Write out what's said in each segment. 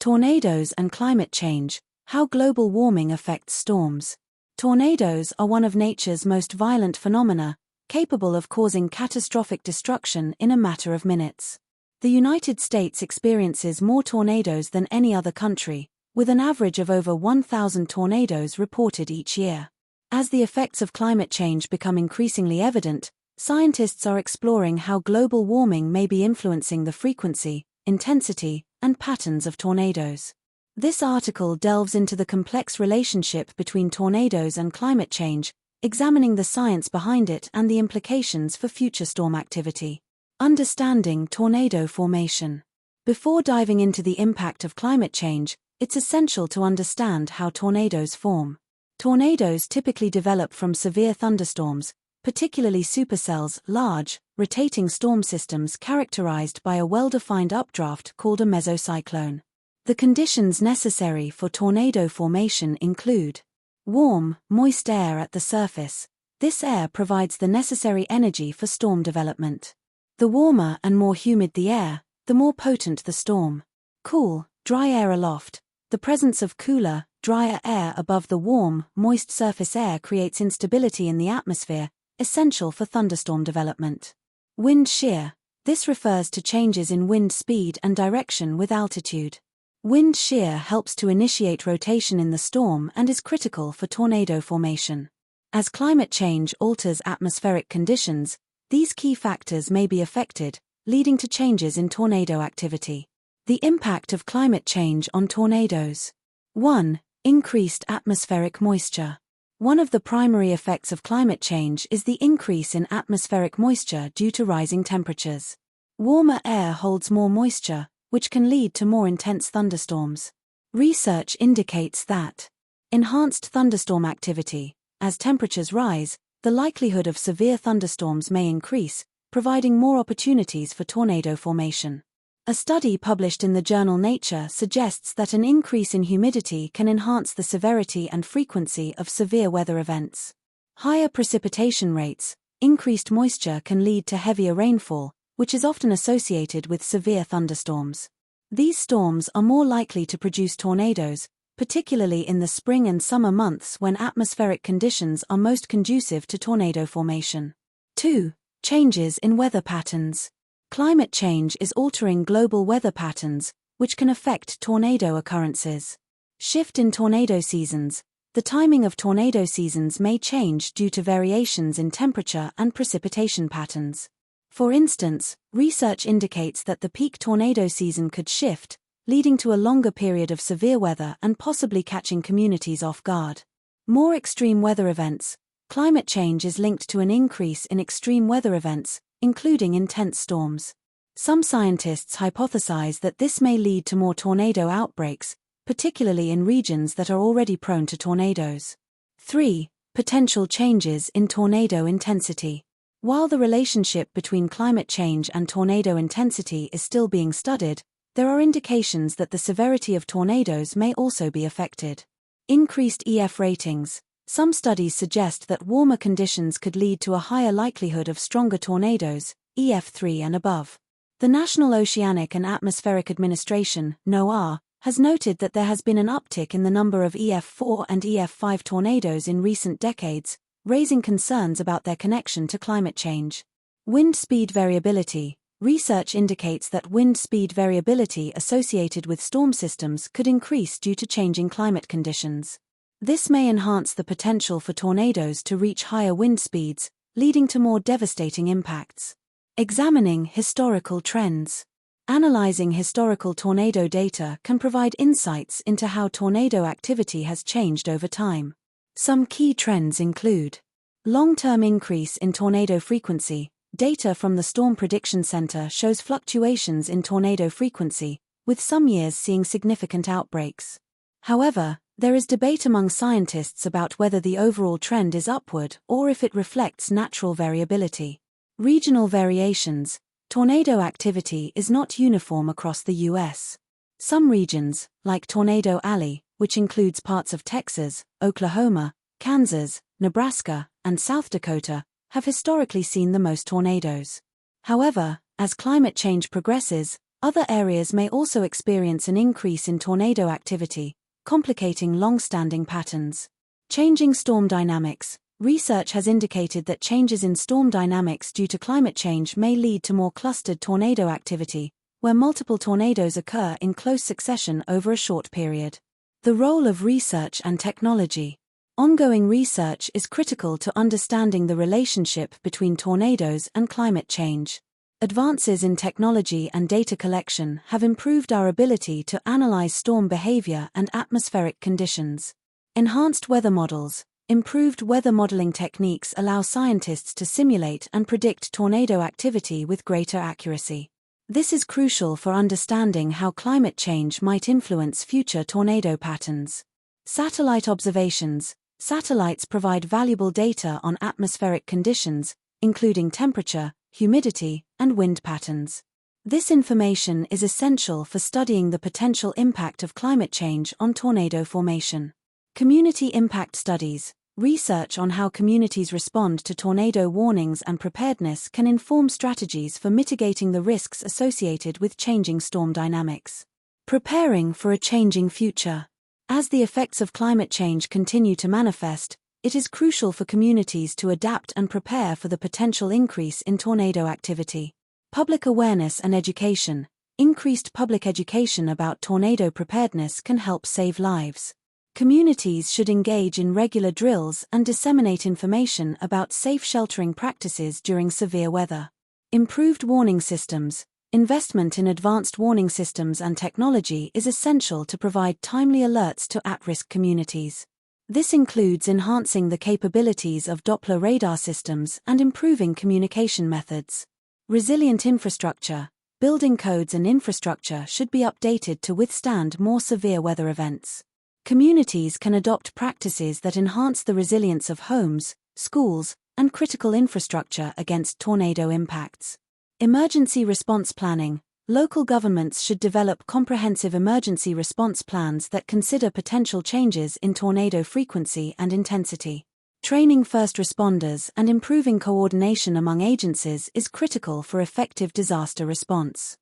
Tornadoes and climate change: how global warming affects storms. Tornadoes are one of nature's most violent phenomena, capable of causing catastrophic destruction in a matter of minutes. The United States experiences more tornadoes than any other country, with an average of over 1,000 tornadoes reported each year. As the effects of climate change become increasingly evident, scientists are exploring how global warming may be influencing the frequency, intensity, and patterns of tornadoes. This article delves into the complex relationship between tornadoes and climate change, examining the science behind it and the implications for future storm activity. Understanding tornado formation. Before diving into the impact of climate change, it's essential to understand how tornadoes form. Tornadoes typically develop from severe thunderstorms, particularly supercells, large, rotating storm systems characterized by a well-defined updraft called a mesocyclone. The conditions necessary for tornado formation include warm, moist air at the surface. This air provides the necessary energy for storm development. The warmer and more humid the air, the more potent the storm. Cool, dry air aloft. The presence of cooler, drier air above the warm, moist surface air creates instability in the atmosphere, essential for thunderstorm development. Wind shear. This refers to changes in wind speed and direction with altitude. Wind shear helps to initiate rotation in the storm and is critical for tornado formation. As climate change alters atmospheric conditions, these key factors may be affected, leading to changes in tornado activity. The impact of climate change on tornadoes. 1. Increased atmospheric moisture. One of the primary effects of climate change is the increase in atmospheric moisture due to rising temperatures. Warmer air holds more moisture, which can lead to more intense thunderstorms. Research indicates that enhanced thunderstorm activity. As temperatures rise, the likelihood of severe thunderstorms may increase, providing more opportunities for tornado formation. A study published in the journal Nature suggests that an increase in humidity can enhance the severity and frequency of severe weather events. Higher precipitation rates. Increased moisture can lead to heavier rainfall, which is often associated with severe thunderstorms. These storms are more likely to produce tornadoes, particularly in the spring and summer months when atmospheric conditions are most conducive to tornado formation. 2. Changes in weather patterns. Climate change is altering global weather patterns, which can affect tornado occurrences. Shift in tornado seasons. The timing of tornado seasons may change due to variations in temperature and precipitation patterns. For instance, research indicates that the peak tornado season could shift, leading to a longer period of severe weather and possibly catching communities off guard. More extreme weather events. Climate change is linked to an increase in extreme weather events, including intense storms. Some scientists hypothesize that this may lead to more tornado outbreaks, particularly in regions that are already prone to tornadoes. 3. Potential changes in tornado intensity. While the relationship between climate change and tornado intensity is still being studied, there are indications that the severity of tornadoes may also be affected. Increased EF ratings. Some studies suggest that warmer conditions could lead to a higher likelihood of stronger tornadoes, EF3 and above. The National Oceanic and Atmospheric Administration, NOAA, has noted that there has been an uptick in the number of EF4 and EF5 tornadoes in recent decades, raising concerns about their connection to climate change. Wind speed variability. Research indicates that wind speed variability associated with storm systems could increase due to changing climate conditions. This may enhance the potential for tornadoes to reach higher wind speeds, leading to more devastating impacts. Examining historical trends. Analyzing historical tornado data can provide insights into how tornado activity has changed over time. Some key trends include long-term increase in tornado frequency. Data from the Storm Prediction Center shows fluctuations in tornado frequency, with some years seeing significant outbreaks. However, there is debate among scientists about whether the overall trend is upward or if it reflects natural variability. Regional variations. Tornado activity is not uniform across the U.S. Some regions, like Tornado Alley, which includes parts of Texas, Oklahoma, Kansas, Nebraska, and South Dakota, have historically seen the most tornadoes. However, as climate change progresses, Other areas may also experience an increase in tornado activity, complicating long-standing patterns. Changing storm dynamics. Research has indicated that changes in storm dynamics due to climate change may lead to more clustered tornado activity, where multiple tornadoes occur in close succession over a short period. The role of research and technology. Ongoing research is critical to understanding the relationship between tornadoes and climate change. Advances in technology and data collection have improved our ability to analyze storm behavior and atmospheric conditions. Enhanced weather models. Improved weather modeling techniques allow scientists to simulate and predict tornado activity with greater accuracy. This is crucial for understanding how climate change might influence future tornado patterns. Satellite observations. Satellites provide valuable data on atmospheric conditions, including temperature, humidity, and wind patterns. This information is essential for studying the potential impact of climate change on tornado formation. Community impact studies. Research on how communities respond to tornado warnings and preparedness can inform strategies for mitigating the risks associated with changing storm dynamics. Preparing for a changing future. As the effects of climate change continue to manifest, it is crucial for communities to adapt and prepare for the potential increase in tornado activity. Public awareness and education. Increased public education about tornado preparedness can help save lives. Communities should engage in regular drills and disseminate information about safe sheltering practices during severe weather. Improved warning systems. Investment in advanced warning systems and technology is essential to provide timely alerts to at-risk communities. This includes enhancing the capabilities of Doppler radar systems and improving communication methods. Resilient infrastructure. Building codes and infrastructure should be updated to withstand more severe weather events. Communities can adopt practices that enhance the resilience of homes, schools, and critical infrastructure against tornado impacts. Emergency response planning. Local governments should develop comprehensive emergency response plans that consider potential changes in tornado frequency and intensity. Training first responders and improving coordination among agencies is critical for effective disaster response.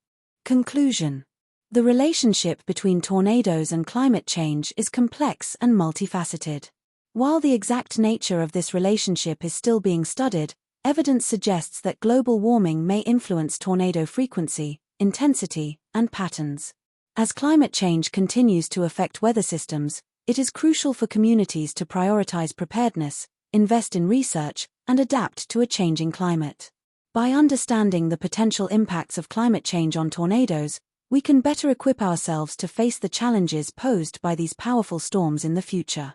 Conclusion. The relationship between tornadoes and climate change is complex and multifaceted. While the exact nature of this relationship is still being studied, evidence suggests that global warming may influence tornado frequency, intensity, and patterns. As climate change continues to affect weather systems, it is crucial for communities to prioritize preparedness, invest in research, and adapt to a changing climate. By understanding the potential impacts of climate change on tornadoes, we can better equip ourselves to face the challenges posed by these powerful storms in the future.